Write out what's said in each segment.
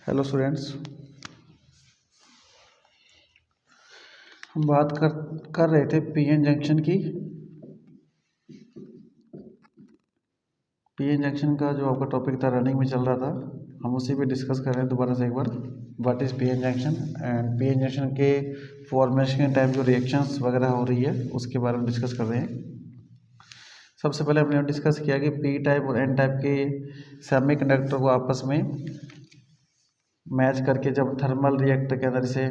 Hello students, हम बात कर रहे थे पीएन जंक्शन की। पीएन जंक्शन का जो आपका टॉपिक था रनिंग में चल रहा था, हम उसी पे डिस्कस कर रहे हैं दोबारा से एक बार। What is PN junction and PN junction के फॉर्मेशन के टाइम जो रिएक्शंस वगैरह हो रही है उसके बारे में डिस्कस कर रहे हैं। सबसे पहले हमने डिस्कस किया कि पी टाइप और एन टाइप के सेमीकंडक्टर को आपस में मैच करके जब थर्मल रिएक्टर के अंदर से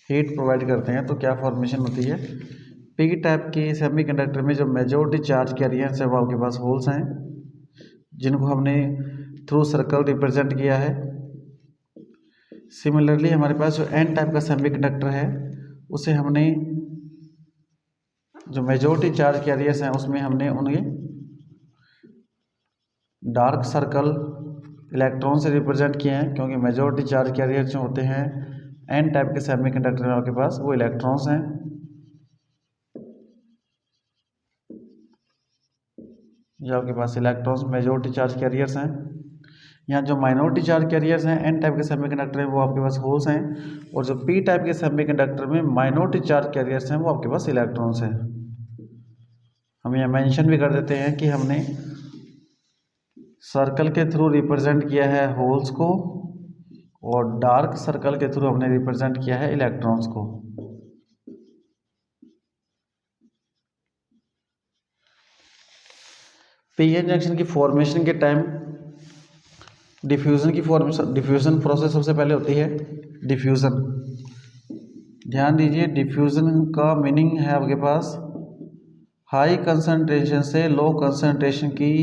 हीट प्रोवाइड करते हैं तो क्या फॉर्मेशन होती है। पी टाइप के सेमीकंडक्टर में जो मेजॉरिटी चार्ज कैरियर्स है वो आपके पास होल्स हैं, जिनको हमने थ्रू सर्कल रिप्रेजेंट किया है। सिमिलरली हमारे पास जो एन टाइप का सेमीकंडक्टर है उसे हमने जो मेजॉरिटी चार्ज कैरियर्स हैं उसमें हमने उन्हें डार्क सर्कल इलेक्ट्रॉन से रिप्रेजेंट किए हैं, क्योंकि मेजॉरिटी चार्ज कैरियर जो होते हैं एन टाइप के सेमीकंडक्टर में आपके पास वो इलेक्ट्रॉन्स हैं। ये आपके पास इलेक्ट्रॉन्स मेजॉरिटी चार्ज कैरियर्स हैं। यहाँ जो माइनॉरिटी चार्ज कैरियर्स हैं एन टाइप के सेमीकंडक्टर में वो आपके पास होल्स हैं, और जो पी टाइप के सेमीकंडक्टर में माइनॉरिटी चार्ज कैरियर्स हैं वो आपके पास इलेक्ट्रॉन्स हैं। हम यहाँ मेंशन भी कर देते हैं कि हमने सर्कल के थ्रू रिप्रेजेंट किया है होल्स को, और डार्क सर्कल के थ्रू हमने रिप्रेजेंट किया है इलेक्ट्रॉन्स को। पीएन जंक्शन की फॉर्मेशन के टाइम डिफ्यूजन प्रोसेस सबसे पहले होती है। डिफ्यूजन, ध्यान दीजिए, डिफ्यूजन का मीनिंग है आपके पास हाई कंसंट्रेशन से लो कंसंट्रेशन की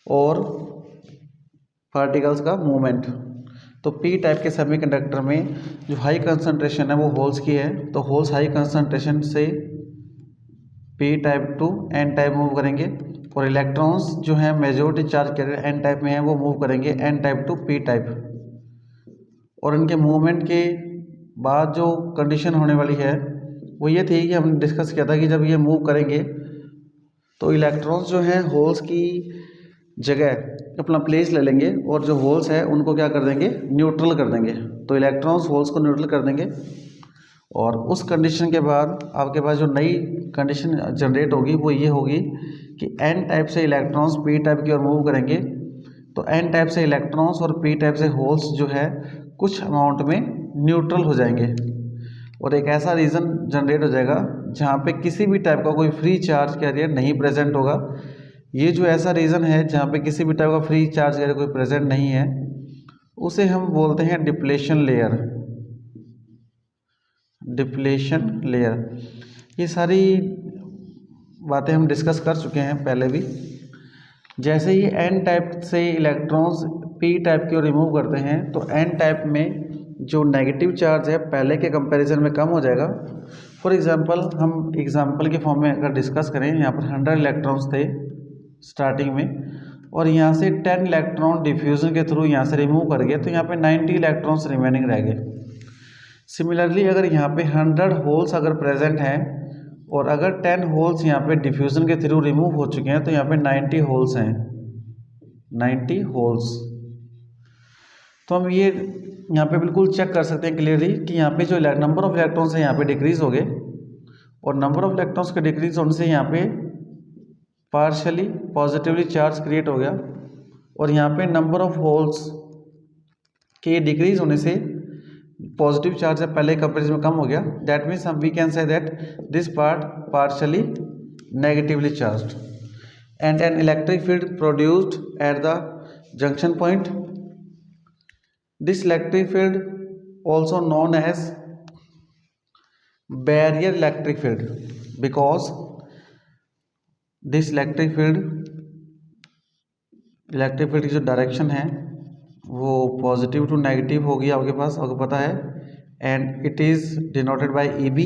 और पार्टिकल्स का मूवमेंट। तो पी टाइप के सेमीकंडक्टर में जो हाई कंसंट्रेशन है वो होल्स की है, तो होल्स हाई कंसंट्रेशन से P type to N type move करेंगे, और इलेक्ट्रॉन्स जो है majority charge carrier N type में है वो मूव करेंगे N type to P type. और इनके मूवमेंट के बाद जो कंडीशन होने वाली है वो ये थी कि हमने डिस्कस किया था कि जब ये मूव करेंगे तो इलेक्ट्रॉन्स जो हैं होल्स की जगह अपना प्लेस ले लेंगे, और जो होल्स है उनको क्या कर देंगे, न्यूट्रल कर देंगे। तो इलेक्ट्रॉन्स होल्स को न्यूट्रल कर देंगे, और उस कंडीशन के बाद आपके पास जो नई कंडीशन जनरेट होगी वो ये होगी कि एन टाइप से इलेक्ट्रॉन्स पी टाइप की ओर मूव करेंगे। तो एन टाइप से इलेक्ट्रॉन्स और पी टाइप से होल्स जो है कुछ अमाउंट में न्यूट्रल हो जाएंगे, और एक ऐसा रीजन जनरेट हो जाएगा जहाँ पे किसी भी टाइप का कोई फ्री चार्ज कैरियर नहीं प्रेजेंट होगा। ये जो ऐसा रीजन है जहाँ पे किसी भी टाइप का फ्री चार्ज कैरियर कोई प्रेजेंट नहीं है उसे हम बोलते हैं डिप्लेशन लेयर। डिप्लेशन लेयर, ये सारी बातें हम डिस्कस कर चुके हैं पहले भी। जैसे ही एन टाइप से इलेक्ट्रॉन्स पी टाइप की ओर रिमूव करते हैं तो एन टाइप में जो नेगेटिव चार्ज है पहले के कंपैरिजन में कम हो जाएगा। फॉर एग्जांपल, हम एग्जांपल के फॉर्म में अगर डिस्कस करें, यहाँ पर 100 इलेक्ट्रॉन्स थे स्टार्टिंग में, और यहाँ से 10 इलेक्ट्रॉन डिफ्यूजन के थ्रू यहाँ से रिमूव कर गए, तो यहाँ पे 90 इलेक्ट्रॉन्स रिमेनिंग रह गए। सिमिलरली अगर यहाँ पे 100 होल्स अगर प्रेजेंट हैं और अगर 10 होल्स यहाँ पे डिफ्यूजन के थ्रू रिमूव हो चुके हैं तो यहाँ पे 90 होल्स हैं, 90 होल्स। तो हम ये यहाँ पे बिल्कुल चेक कर सकते हैं क्लियरली कि यहाँ पे जो नंबर ऑफ इलेक्ट्रॉन्स है यहाँ पे डिक्रीज हो गए, और नंबर ऑफ इलेक्ट्रॉन्स के डिक्रीज होने से यहाँ पे पार्शियली पॉजिटिवली चार्ज क्रिएट हो गया, और यहाँ पे नंबर ऑफ होल्स के डिक्रीज होने से पॉजिटिव चार्ज है पहले कंपेरिजन में कम हो गया। दैट मीन्स हम we can say that this part partially negatively charged and an electric field produced at the junction point. This electric field also known as barrier electric field, because this electric field की जो direction है वो positive to negative होगी आपके पास, आपको पता है, and it is denoted by EB।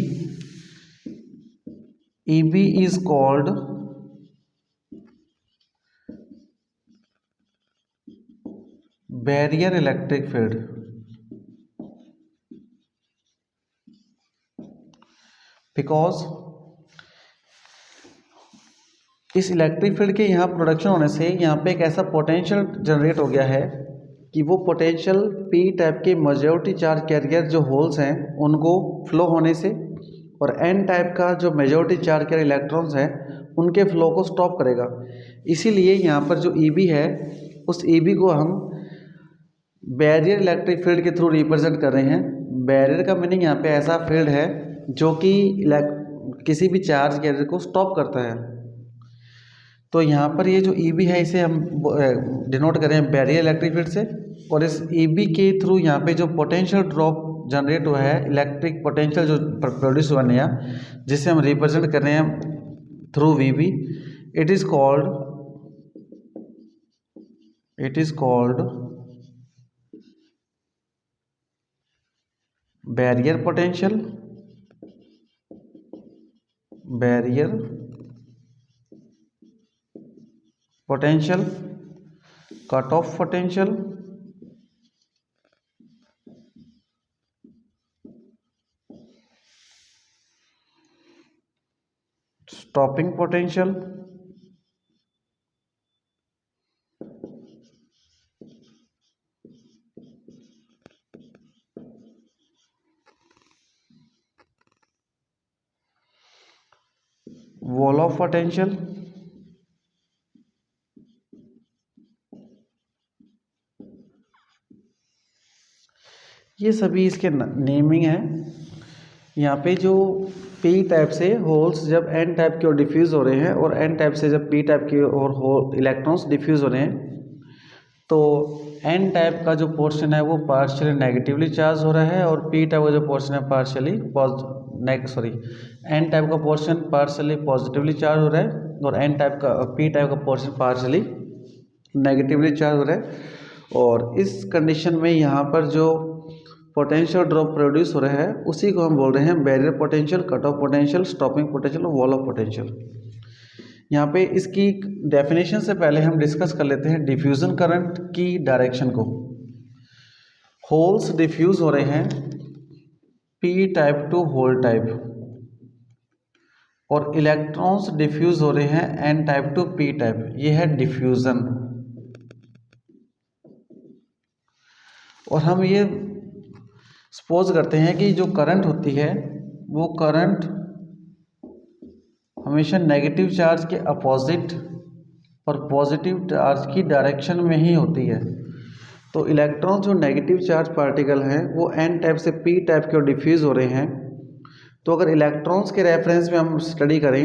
EB is called barrier electric field, because इस इलेक्ट्रिक फील्ड के यहाँ प्रोडक्शन होने से यहाँ पे एक ऐसा पोटेंशियल जनरेट हो गया है कि वो पोटेंशियल पी टाइप के मेजॉरिटी चार्ज कैरियर जो होल्स हैं उनको फ्लो होने से और एन टाइप का जो मेजॉरिटी चार्ज कैरियर इलेक्ट्रॉन्स हैं उनके फ्लो को स्टॉप करेगा। इसीलिए यहाँ पर जो ईबी है उस ईबी को हम बैरियर इलेक्ट्रिक फील्ड के थ्रू रिप्रेजेंट कर रहे हैं। बैरियर का मीनिंग यहाँ पे ऐसा फील्ड है जो कि किसी भी चार्ज कैरियर को स्टॉप करता है। तो यहाँ पर ये जो ईबी है इसे हम डिनोट करें बैरियर इलेक्ट्रिक फील्ड से, और इस ईबी के थ्रू यहाँ पे जो पोटेंशियल ड्रॉप जनरेट हुआ है, इलेक्ट्रिक पोटेंशियल जो प्रोड्यूस हुआ नया, जिसे हम रिप्रेजेंट कर रहे हैं through VB, it is called barrier potential cut off potential, stopping potential, wall of potential. ये सभी इसके नेमिंग है। यहाँ पे जो पी टाइप से होल्स जब एन टाइप की ओर डिफ्यूज़ हो रहे हैं और एन टाइप से जब पी टाइप की ओर होल इलेक्ट्रॉन्स डिफ्यूज़ हो रहे हैं, तो एन टाइप का जो पोर्शन है वो पार्शियली नेगेटिवली चार्ज हो रहा है और पी टाइप का जो पोर्शन है पार्शियली एन टाइप का पोर्शन पार्शियली पॉजिटिवली चार्ज हो रहा है और एन टाइप का पी टाइप का पोर्शन पार्शियली नेगेटिवली चार्ज हो रहा है। और इस कंडीशन में यहाँ पर जो पोटेंशियल ड्रॉप प्रोड्यूस हो रहा है उसी को हम बोल रहे हैं barrier potential, cut off potential, stopping potential और वॉल ऑफ पोटेंशियल। यहाँ पे इसकी डेफिनेशन से पहले हम डिस्कस कर लेते हैं डिफ्यूजन करंट की डायरेक्शन को। होल्स डिफ्यूज हो रहे हैं P type to hole type और इलेक्ट्रॉन्स डिफ्यूज हो रहे हैं N type to P type. ये है डिफ्यूजन। और हम ये सपोज करते हैं कि जो करंट होती है वो करंट हमेशा नेगेटिव चार्ज के अपोजिट और पॉजिटिव चार्ज की डायरेक्शन में ही होती है। तो इलेक्ट्रॉन जो नेगेटिव चार्ज पार्टिकल हैं वो एन टाइप से पी टाइप के डिफ्यूज़ हो रहे हैं। तो अगर इलेक्ट्रॉन्स के रेफरेंस में हम स्टडी करें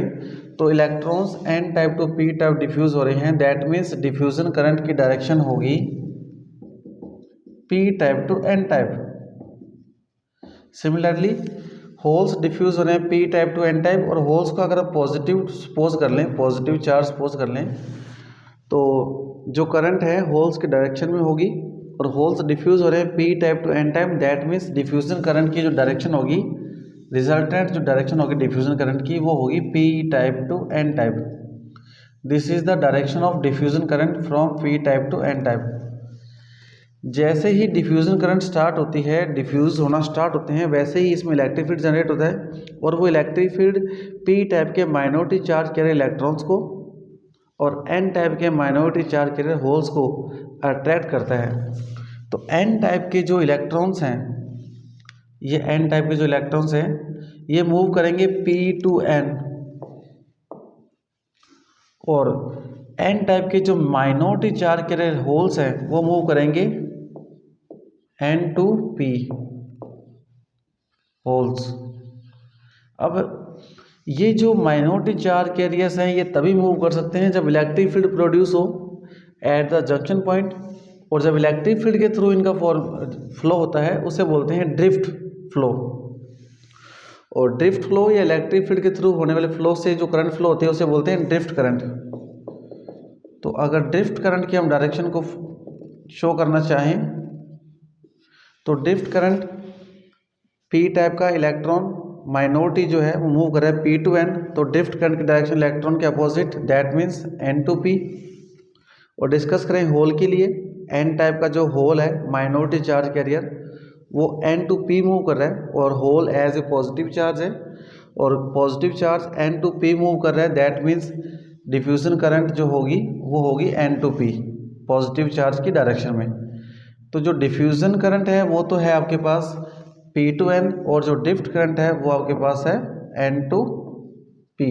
तो electrons N type to P type diffuse हो रहे हैं, दैट मीन्स डिफ्यूजन करंट की डायरेक्शन होगी P type to N type. Similarly holes diffuse हो रहे हैं P type to N type, और होल्स को अगर पॉजिटिव सपोज कर लें, पॉजिटिव चार्ज सपोज कर लें, तो जो करंट है होल्स के डायरेक्शन में होगी। और होल्स डिफ्यूज हो रहे हैं P type to N type, that means diffusion current की जो डायरेक्शन होगी, रिजल्टेंट जो डायरेक्शन होगी डिफ्यूजन करंट की, वो होगी P type to N type. This is the direction of diffusion current from P type to N type. जैसे ही डिफ्यूजन करंट स्टार्ट होती है, डिफ्यूज होना स्टार्ट होते हैं, वैसे ही इसमें इलेक्ट्रिक फील्ड जनरेट होता है और वो इलेक्ट्रिक फील्ड पी टाइप के माइनॉरिटी चार्ज कैरियर इलेक्ट्रॉन्स को और एन टाइप के माइनॉरिटी चार्ज कैरियर होल्स को अट्रैक्ट करता है। तो एन टाइप के जो इलेक्ट्रॉन्स हैं, ये एन टाइप के जो इलेक्ट्रॉन्स हैं ये मूव करेंगे पी टू एन, और एन टाइप के जो माइनॉरिटी चार्ज कैरियर होल्स हैं वो मूव करेंगे एन टू पी होल्स। अब ये जो माइनॉरिटी चार्ज कैरियर्स हैं ये तभी मूव कर सकते हैं जब इलेक्ट्रिक फील्ड प्रोड्यूस हो एट द जंक्शन पॉइंट, और जब इलेक्ट्रिक फील्ड के थ्रू इनका फ्लो होता है उसे बोलते हैं ड्रिफ्ट फ्लो। और ड्रिफ्ट फ्लो या इलेक्ट्रिक फील्ड के थ्रू होने वाले फ्लो से जो करंट फ्लो होती है उसे बोलते हैं ड्रिफ्ट करंट। तो अगर ड्रिफ्ट करंट की हम डायरेक्शन को शो करना चाहें तो ड्रिफ्ट करंट पी टाइप का इलेक्ट्रॉन माइनॉरिटी जो है वो मूव कर रहा है पी टू एन, तो ड्रिफ्ट करंट की डायरेक्शन इलेक्ट्रॉन के opposite, that means N to P. और डिस्कस करें होल के लिए, एन टाइप का जो होल है माइनॉरिटी चार्ज कैरियर वो एन टू पी मूव कर रहा है और hole as a positive charge है, और positive charge N to P move कर रहा है, दैट मीन्स डिफ्यूजन करंट जो होगी वो होगी N to P, positive charge की डायरेक्शन में। तो जो डिफ्यूज़न करंट है वो तो है आपके पास P टू N, और जो ड्रिफ्ट करंट है वो आपके पास है N टू P।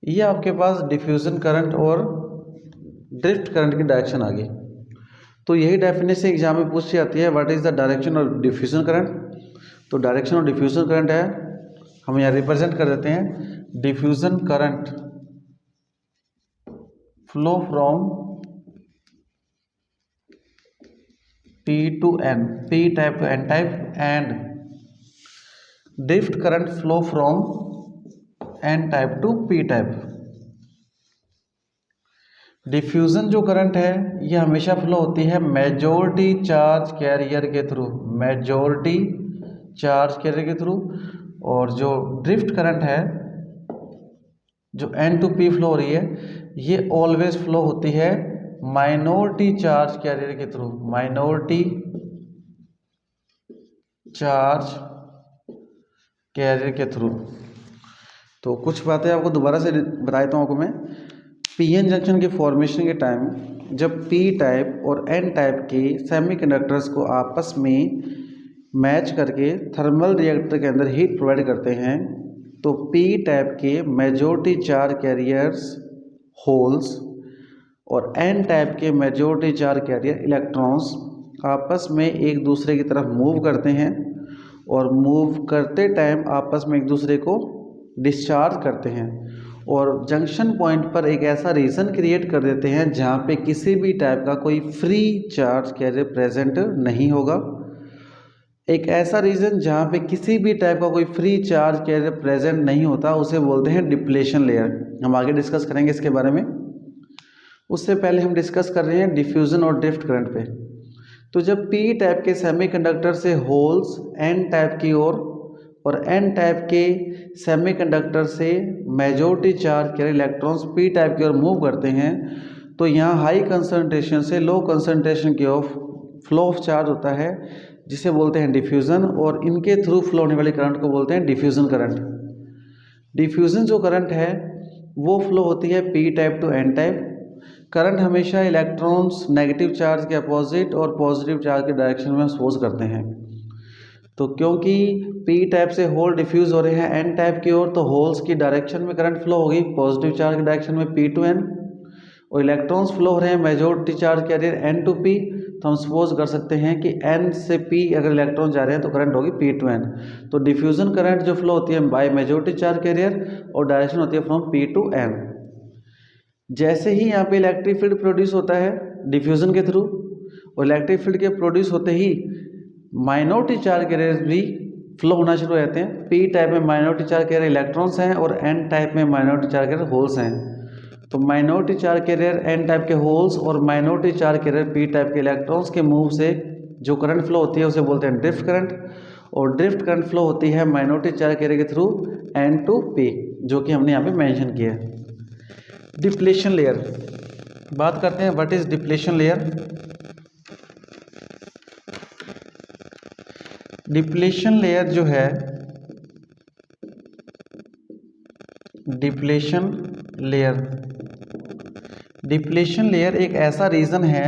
ये आपके पास डिफ्यूज़न करंट और ड्रिफ्ट करंट की डायरेक्शन आ गई। तो यही डेफिनेशन एग्जाम में पूछी जाती है, what is the direction of diffusion current. तो डायरेक्शन ऑफ डिफ्यूज़न करंट है, हम यहाँ रिप्रेजेंट कर देते हैं, diffusion current flow from P to N, P type to N type, and drift current flow from N type to P type। Diffusion जो current है ये हमेशा फ्लो होती है मेजॉरिटी चार्ज कैरियर के थ्रू, मेजॉरिटी चार्ज कैरियर के through. और जो ड्रिफ्ट करंट है जो N टू P फ्लो हो रही है ये ऑलवेज फ्लो होती है माइनॉरिटी चार्ज कैरियर के थ्रू, माइनॉरिटी चार्ज कैरियर के थ्रू। तो कुछ बातें आपको दोबारा से बता देता हूँ आपको मैं। पीएन जंक्शन के फॉर्मेशन के टाइम जब पी टाइप और एन टाइप के सेमीकंडक्टर्स को आपस में मैच करके थर्मल रिएक्टर के अंदर हीट प्रोवाइड करते हैं, तो पी टाइप के मेजॉरिटी चार्ज कैरियर्स होल्स और एन टाइप के मेजॉरिटी चार्ज कैरियर इलेक्ट्रॉन्स आपस में एक दूसरे की तरफ मूव करते हैं, और मूव करते टाइम आपस में एक दूसरे को डिस्चार्ज करते हैं, और जंक्शन पॉइंट पर एक ऐसा रीजन क्रिएट कर देते हैं जहाँ पे किसी भी टाइप का कोई फ्री चार्ज कैरियर प्रेजेंट नहीं होगा। एक ऐसा रीजन जहाँ पे किसी भी टाइप का कोई फ्री चार्ज कैरियर प्रेजेंट नहीं होता उसे बोलते हैं डिप्लेशन लेयर। हम आगे डिस्कस करेंगे इसके बारे में। उससे पहले हम डिस्कस कर रहे हैं डिफ्यूज़न और ड्रिफ्ट करंट पे। तो जब पी टाइप के सेमीकंडक्टर से होल्स एन टाइप की ओर और एन टाइप के सेमीकंडक्टर से majority charge carrier electrons P type की ओर मूव करते हैं, तो यहाँ हाई कंसंट्रेशन से लो कंसंट्रेशन की ओर फ्लो ऑफ चार्ज होता है जिसे बोलते हैं डिफ्यूज़न, और इनके थ्रू फ्लो होने वाले करंट को बोलते हैं डिफ्यूज़न करंट। डिफ्यूज़न जो करंट है वो फ्लो होती है P type to N type. Current हमेशा इलेक्ट्रॉन्स नेगेटिव चार्ज के अपोजिट और पॉजिटिव चार्ज के डायरेक्शन में एक्सपोज करते हैं। तो क्योंकि पी टाइप से होल डिफ्यूज़ हो रहे हैं एन टाइप की ओर, तो होल्स की डायरेक्शन में करंट फ्लो होगी पॉजिटिव चार्ज के डायरेक्शन में पी टू एन, और इलेक्ट्रॉन्स फ्लो हो रहे हैं majority charge carrier N to P. तो हम सपोज कर सकते हैं कि एन से पी अगर इलेक्ट्रॉन जा रहे हैं तो करंट होगी पी टू एन। तो डिफ्यूज़न करंट जो फ्लो होती है बाय मेजॉरिटी चार्ज कैरियर और डायरेक्शन होती है फ्रॉम पी टू एन। जैसे ही यहाँ पे इलेक्ट्रिक फील्ड प्रोड्यूस होता है डिफ्यूज़न के थ्रू, और इलेक्ट्रिक फील्ड के प्रोड्यूस होते ही माइनॉरिटी चार्ज कैरियर्स भी फ्लो होना शुरू हो जाते हैं। पी टाइप में माइनॉरिटी चार्ज कैरियर इलेक्ट्रॉन्स हैं और एन टाइप में माइनॉरिटी चार्ज कैरियर होल्स हैं। तो minority charge carrier N type के होल्स और minority charge carrier P type के इलेक्ट्रॉन्स के मूव से जो करंट फ्लो होती है उसे बोलते हैं ड्रिफ्ट करंट, और ड्रिफ्ट करंट फ्लो होती है माइनॉरिटी चार्ज कैरियर के थ्रू एन टू पी, जो कि हमने यहाँ पे मेंशन किया है। डिप्लेशन लेयर बात करते हैं, what is depletion layer. Depletion layer जो है, डिप्लेशन लेयर एक ऐसा रीजन है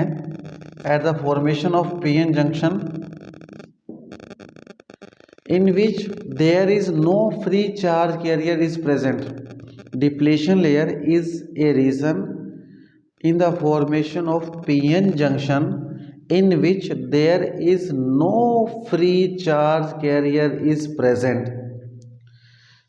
at the formation of PN junction in which there is no free charge carrier is present. Depletion layer is a region in the formation of PN junction in which there is no free charge carrier is present.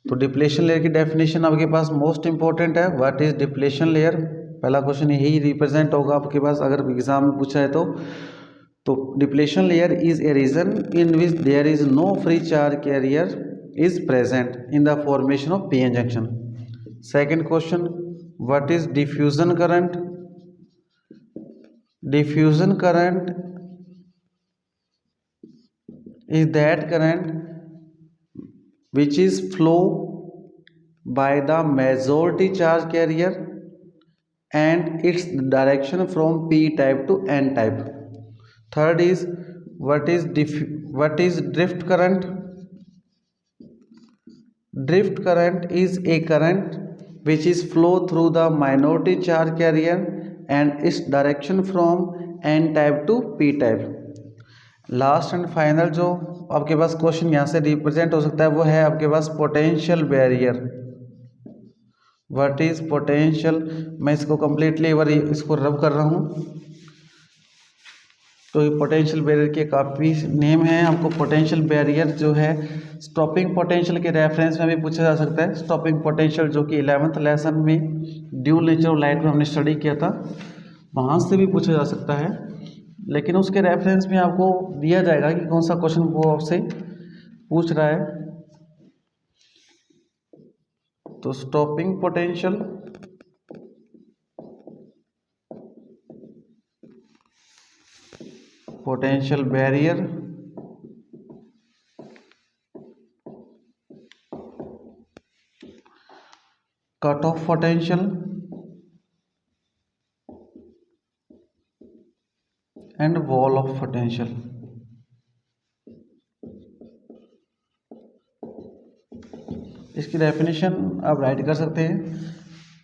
तो depletion layer की definition आपके पास most important है, what is depletion layer. पहला question यही represent होगा आपके पास अगर एग्जाम में पूछा है तो depletion layer is a region in which there is no free charge carrier is present in the formation of PN junction. Second question, what is diffusion current. Diffusion current is that current which is flow by the majority charge carrier and its direction from P type to N type. Third is what is drift current. Drift current is a current which is flow through the minority charge carrier and its direction from N type to P type. Last and final जो आपके पास question यहाँ से represent हो सकता है वो है आपके पास potential barrier. What is potential, मैं इसको कम्प्लीटली एक बार इसको रब कर रहा हूँ। तो ये पोटेंशियल बैरियर के काफ़ी नेम है। आपको पोटेंशियल बैरियर जो है स्टॉपिंग पोटेंशियल के रेफरेंस में भी पूछा जा सकता है। स्टॉपिंग पोटेंशियल जो कि 11th लेसन में ड्यूल नेचर ऑफ लाइट में हमने स्टडी किया था, वहाँ से भी पूछा जा सकता है। लेकिन उसके रेफरेंस में आपको दिया जाएगा कि कौन सा क्वेश्चन वो आपसे पूछ रहा है। तो stopping potential, potential barrier, cut off potential and wall of potential. इसकी डेफिनेशन आप राइट कर सकते हैं।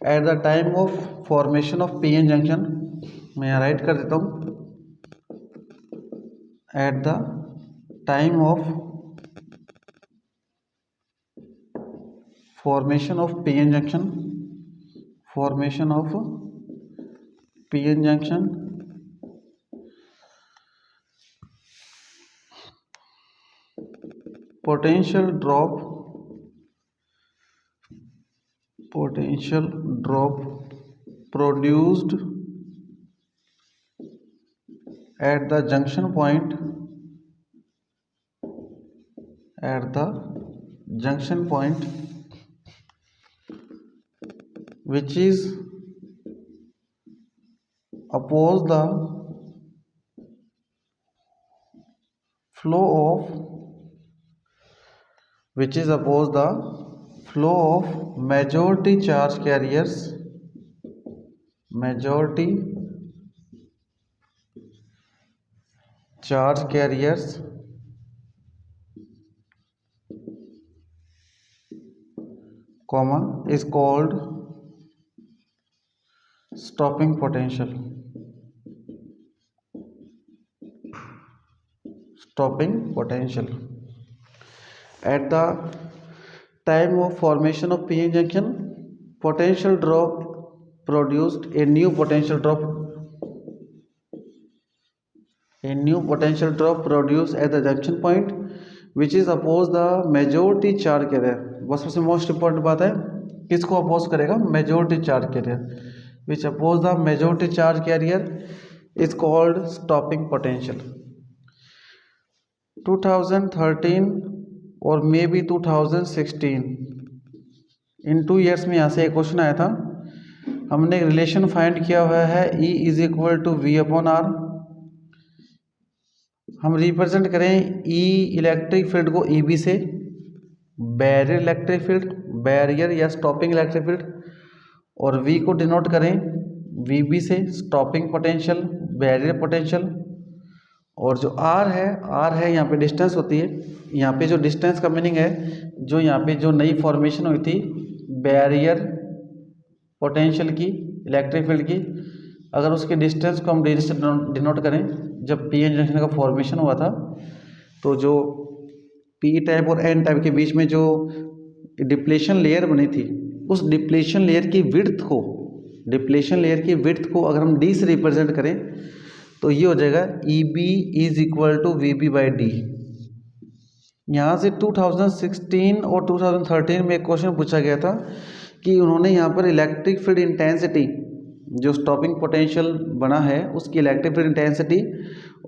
At the time of formation of PN junction, मैं यहाँ राइट कर देता हूँ। At the time of formation of PN junction, formation of PN junction, potential drop produced at the junction point, which is oppose the flow of majority charge carriers, comma is called stopping potential. At the time of formation of PN junction, potential drop produced a new potential drop produced at the junction point which is oppose the majority charge carrier। बस सबसे most important बात है, किसको oppose करेगा? Majority charge carrier, which oppose the majority charge carrier is called stopping potential. 2013 और may be 2016 in 2 years में यहाँ से एक क्वेश्चन आया था। हमने एक रिलेशन फाइंड किया हुआ है E is equal to V upon R। हम रिप्रेजेंट करें E इलेक्ट्रिक फील्ड को EB से, बैरियर इलेक्ट्रिक फील्ड, बैरियर या स्टॉपिंग इलेक्ट्रिक फील्ड, और V को डिनोट करें VB से, स्टॉपिंग पोटेंशियल, बैरियर पोटेंशियल। और जो R है यहाँ पे डिस्टेंस होती है। यहाँ पे जो डिस्टेंस का मीनिंग है, जो यहाँ पे जो नई फॉर्मेशन हुई थी बैरियर पोटेंशियल की, इलेक्ट्रिक फील्ड की, अगर उसके डिस्टेंस को हम D से डिनोट करें, जब PN जंक्शन का फॉर्मेशन हुआ था तो जो P टाइप और N टाइप के बीच में जो डिप्लेशन लेयर बनी थी, उस डिप्लेशन लेयर की विड्थ को अगर हम D से रिप्रेजेंट करें तो ये हो जाएगा EB is equal to VB by D। यहाँ से 2016 और 2013 में एक क्वेश्चन पूछा गया था कि उन्होंने यहाँ पर इलेक्ट्रिक फील्ड इंटेंसिटी, जो स्टॉपिंग पोटेंशियल बना है उसकी इलेक्ट्रिक फील्ड इंटेंसिटी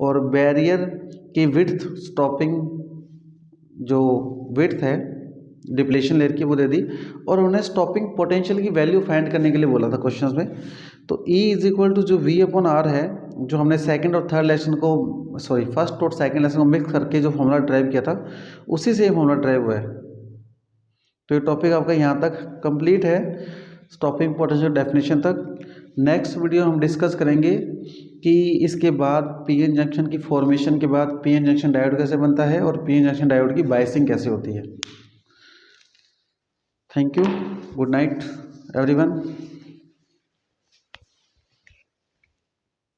और बैरियर की विड्थ, स्टॉपिंग जो विड्थ है डिप्लेशन लेयर की, वो दे दी, और उन्होंने स्टॉपिंग पोटेंशियल की वैल्यू फाइंड करने के लिए बोला था क्वेश्चंस में। तो E इज इक्वल टू जो V अपॉन R है, जो हमने फर्स्ट और सेकंड लेसन को मिक्स करके जो फॉर्मूला ड्राइव किया था, उसी से ये फॉर्मूला ड्राइव हुआ है। तो ये टॉपिक आपका यहाँ तक कंप्लीट है, स्टॉपिंग पोटेंशियल डेफिनेशन तक। नेक्स्ट वीडियो हम डिस्कस करेंगे कि इसके बाद PN जंक्शन की फॉर्मेशन के बाद PN जंक्शन डायोड कैसे बनता है और PN जंक्शन डायोड की बायसिंग कैसे होती है। Thank you, good night everyone.